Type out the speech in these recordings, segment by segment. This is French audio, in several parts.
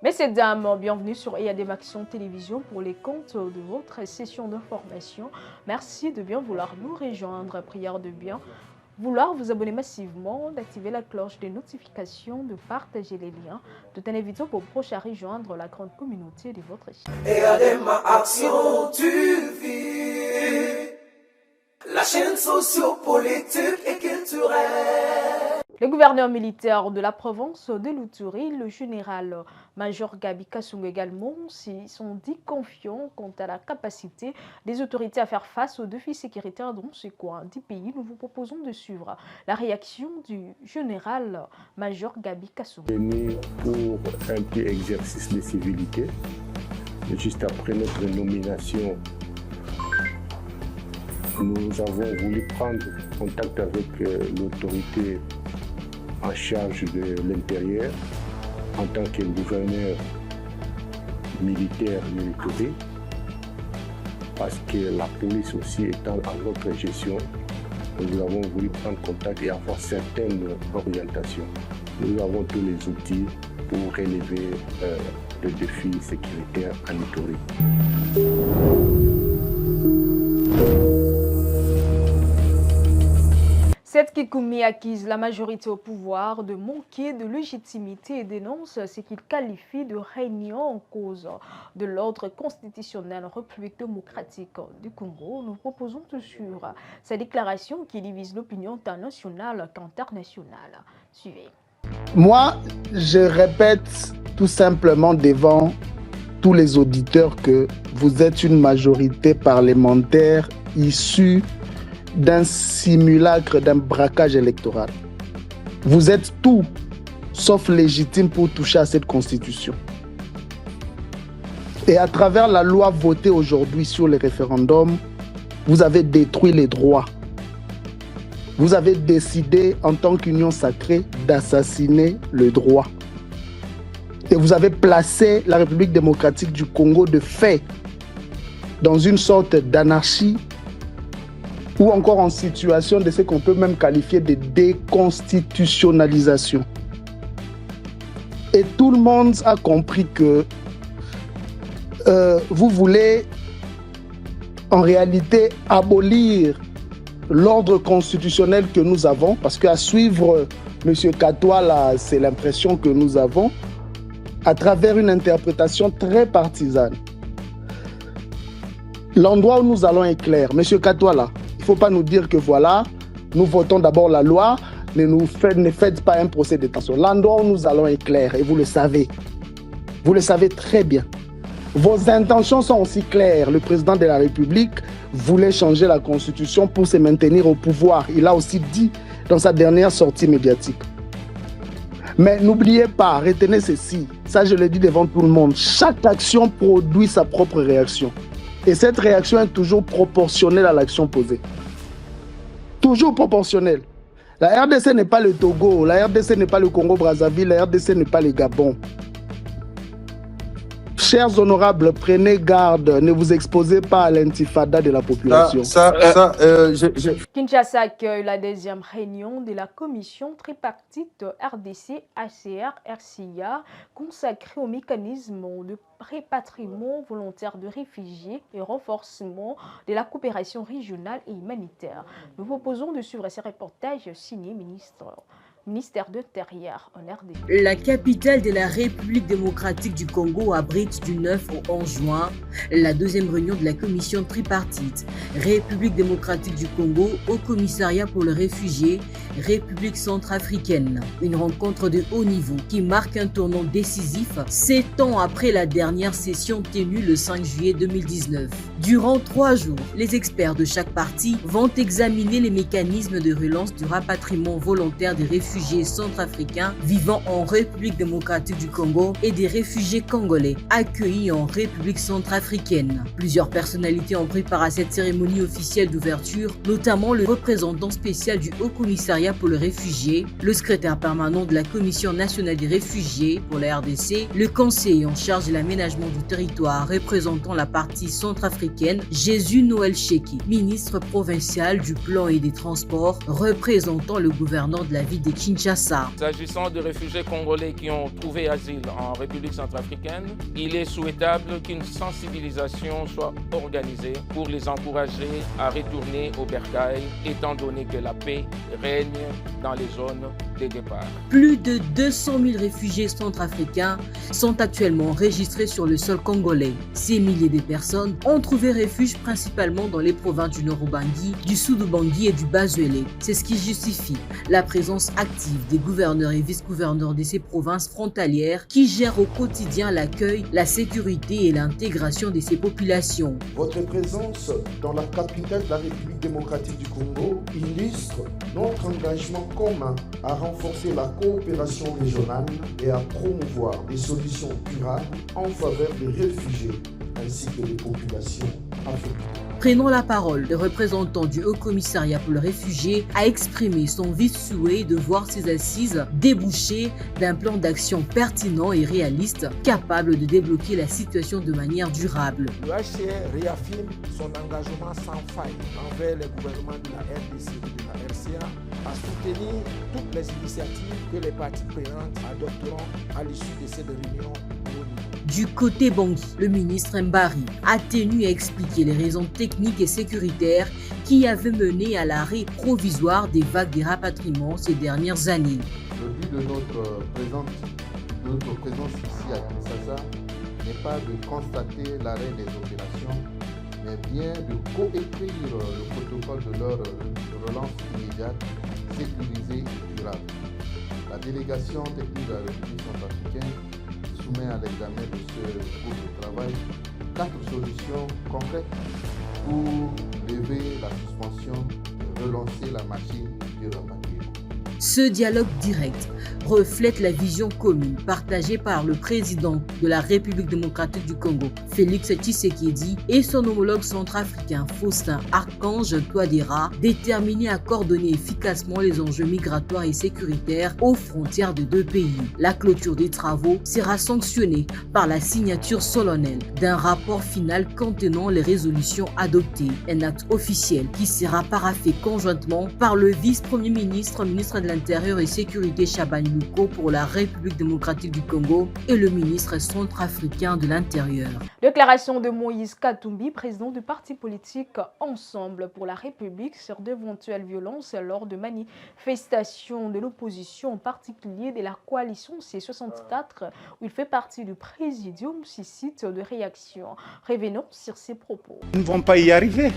Messieurs, dames, bienvenue sur EADM Action Télévision pour les comptes de votre session d'information. Merci de bien vouloir nous rejoindre. Prière de bien vouloir vous abonner massivement, d'activer la cloche des notifications, de partager les liens, de t'en inviter pour proche à rejoindre la grande communauté de votre chaîne. EADM Action TV, la chaîne socio-politique et culturelle. Le gouverneur militaire de la province de l'Outouri, le général-major Gabi Kassoum également, s'y sont dit confiants quant à la capacité des autorités à faire face aux défis sécuritaires dans ce coin du pays. Nous vous proposons de suivre la réaction du général-major Gabi Kassoum. Venu pour un petit exercice de civilité, juste après notre nomination, nous avons voulu prendre contact avec l'autorité en charge de l'intérieur en tant que gouverneur militaire de l'Outouri, parce que la police aussi étant en notre gestion, nous avons voulu prendre contact et avoir certaines orientations. Nous avons tous les outils pour relever le défi sécuritaire en Outouri. Cette Kikoumi accuse la majorité au pouvoir de manquer de légitimité et dénonce ce qu'il qualifie de réunion en cause de l'ordre constitutionnel en République démocratique du Congo. Nous proposons de suivre sa déclaration qui divise l'opinion internationale qu'internationale. Suivez. Moi, je répète tout simplement devant tous les auditeurs que vous êtes une majorité parlementaire issue d'un simulacre, d'un braquage électoral. Vous êtes tout sauf légitime pour toucher à cette constitution. Et à travers la loi votée aujourd'hui sur les référendums, vous avez détruit les droits. Vous avez décidé en tant qu'union sacrée d'assassiner le droit. Et vous avez placé la République démocratique du Congo de fait dans une sorte d'anarchie ou encore en situation de ce qu'on peut même qualifier de déconstitutionnalisation. Et tout le monde a compris que vous voulez en réalité abolir l'ordre constitutionnel que nous avons, parce qu'à suivre M. Katoa, là, c'est l'impression que nous avons, à travers une interprétation très partisane. L'endroit où nous allons est clair. M. Katoa, là, il ne faut pas nous dire que voilà, nous votons d'abord la loi, ne faites pas un procès de détention. L'endroit où nous allons est clair et vous le savez. Vous le savez très bien. Vos intentions sont aussi claires. Le président de la République voulait changer la constitution pour se maintenir au pouvoir. Il a aussi dit dans sa dernière sortie médiatique. Mais n'oubliez pas, retenez ceci, ça je le dis devant tout le monde, chaque action produit sa propre réaction. Et cette réaction est toujours proportionnelle à l'action posée. Toujours proportionnelle. La RDC n'est pas le Togo, la RDC n'est pas le Congo-Brazzaville, la RDC n'est pas le Gabon. Chers honorables, prenez garde, ne vous exposez pas à l'intifada de la population. Kinshasa accueille la deuxième réunion de la commission tripartite RDC-HCR-RCIA consacrée au mécanisme de répatriement volontaire de réfugiés et renforcement de la coopération régionale et humanitaire. Nous proposons de suivre ces reportages signés ministère de l'Intérieur en RDC. La capitale de la République démocratique du Congo abrite du 9 au 11 juin la deuxième réunion de la commission tripartite République démocratique du Congo au commissariat pour les réfugiés République centrafricaine. Une rencontre de haut niveau qui marque un tournant décisif 7 ans après la dernière session tenue le 5 juillet 2019. Durant 3 jours, les experts de chaque partie vont examiner les mécanismes de relance du rapatriement volontaire des réfugiés centrafricains vivant en République démocratique du Congo et des réfugiés congolais accueillis en République centrafricaine. Plusieurs personnalités ont pris part à cette cérémonie officielle d'ouverture, notamment le représentant spécial du Haut Commissariat pour les réfugiés, le secrétaire permanent de la Commission nationale des réfugiés pour la RDC, le conseiller en charge de l'aménagement du territoire représentant la partie centrafricaine, Jésus Noël Cheki, ministre provincial du plan et des transports représentant le gouverneur de la ville de Kinshasa. S'agissant de réfugiés congolais qui ont trouvé asile en République centrafricaine, il est souhaitable qu'une sensibilisation soit organisée pour les encourager à retourner au bercail, étant donné que la paix règne dans les zones de départ. Plus de 200 000 réfugiés centrafricains sont actuellement enregistrés sur le sol congolais. Ces milliers de personnes ont trouvé refuge principalement dans les provinces du Nord-Ubangi, du Sud-Ubangi et du Bas-Uélé. C'est ce qui justifie la présence active des gouverneurs et vice-gouverneurs de ces provinces frontalières qui gèrent au quotidien l'accueil, la sécurité et l'intégration de ces populations. Votre présence dans la capitale de la République démocratique du Congo illustre notre engagement commun à renforcer la coopération régionale et à promouvoir des solutions durables en faveur des réfugiés ainsi que des populations africaines. Prenant la parole, le représentant du Haut Commissariat pour les réfugiés a exprimé son vif souhait de voir ces assises déboucher d'un plan d'action pertinent et réaliste, capable de débloquer la situation de manière durable. Le HCR réaffirme son engagement sans faille envers les gouvernements de la RDC et de la RCA à soutenir toutes les initiatives que les parties prenantes adopteront à l'issue de cette réunion. Du côté Bangui, le ministre Mbari a tenu à expliquer les raisons techniques et sécuritaires qui avaient mené à l'arrêt provisoire des vagues de rapatriement ces dernières années. Le but de notre présence ici à Kinshasa n'est pas de constater l'arrêt des opérations, mais bien de coécrire le protocole de leur relance immédiate, sécurisée et durable. La délégation technique de la République centrafricaine soumet à l'examen de ce groupe de travail 4 solutions concrètes pour lever la suspension et relancer la machine du rapatriement. Ce dialogue direct reflète la vision commune partagée par le président de la République démocratique du Congo, Félix Tshisekedi, et son homologue centrafricain, Faustin Archange Touadéra, déterminés à coordonner efficacement les enjeux migratoires et sécuritaires aux frontières de deux pays. La clôture des travaux sera sanctionnée par la signature solennelle d'un rapport final contenant les résolutions adoptées, un acte officiel qui sera paraphé conjointement par le vice-premier ministre, ministre de l'Intérieur et Sécurité Chabani Louko pour la République démocratique du Congo et le ministre centrafricain de l'Intérieur. Déclaration de Moïse Katumbi, président du parti politique Ensemble pour la République, sur d'éventuelles violences lors de manifestations de l'opposition, en particulier de la coalition C64, où il fait partie du présidium, suscite de réactions. Revenons sur ces propos. Nous ne vont pas y arriver.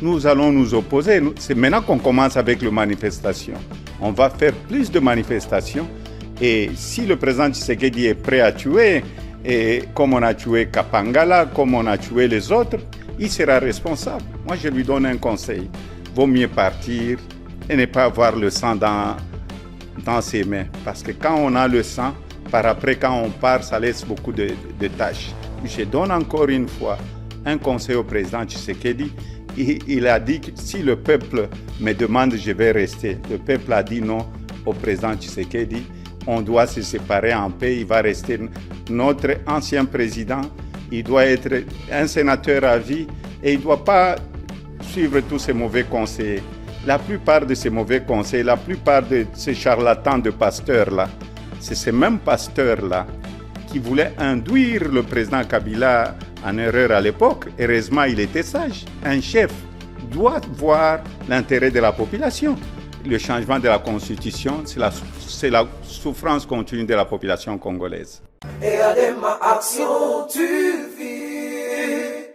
Nous allons nous opposer. C'est maintenant qu'on commence avec les manifestations. On va faire plus de manifestations. Et si le président Tshisekedi est prêt à tuer, et comme on a tué Kapangala, comme on a tué les autres, il sera responsable. Moi, je lui donne un conseil. Vaut mieux partir et ne pas avoir le sang dans ses mains. Parce que quand on a le sang, par après, quand on part, ça laisse beaucoup de tâches. Je donne encore une fois un conseil au président Tshisekedi. Il a dit que si le peuple me demande, je vais rester. Le peuple a dit non au président Tshisekedi. On doit se séparer en paix. Il va rester notre ancien président. Il doit être un sénateur à vie et il ne doit pas suivre tous ces mauvais conseils. La plupart de ces mauvais conseils, la plupart de ces charlatans de pasteurs-là, c'est ces mêmes pasteurs-là qui voulaient induire le président Kabila en erreur à l'époque. Heureusement, il était sage. Un chef doit voir l'intérêt de la population. Le changement de la constitution, c'est la souffrance continue de la population congolaise. Et à ma action, tu vis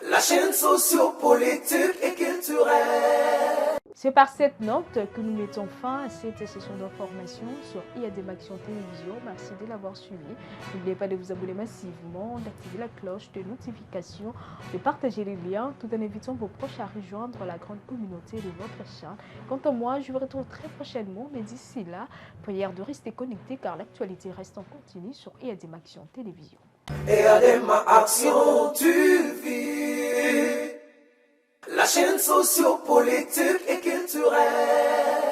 la chaîne sociopolitique et culturelle. C'est par cette note que nous mettons fin à cette session d'information sur IADM Action Télévision. Merci de l'avoir suivi. N'oubliez pas de vous abonner massivement, d'activer la cloche de notification, de partager les liens, tout en invitant vos proches à rejoindre la grande communauté de votre chaîne. Quant à moi, je vous retrouve très prochainement, mais d'ici là, prière de rester connecté car l'actualité reste en continu sur IADM Action Télévision. IADM Action, tu vis la chaîne sociopolitique et culturelle.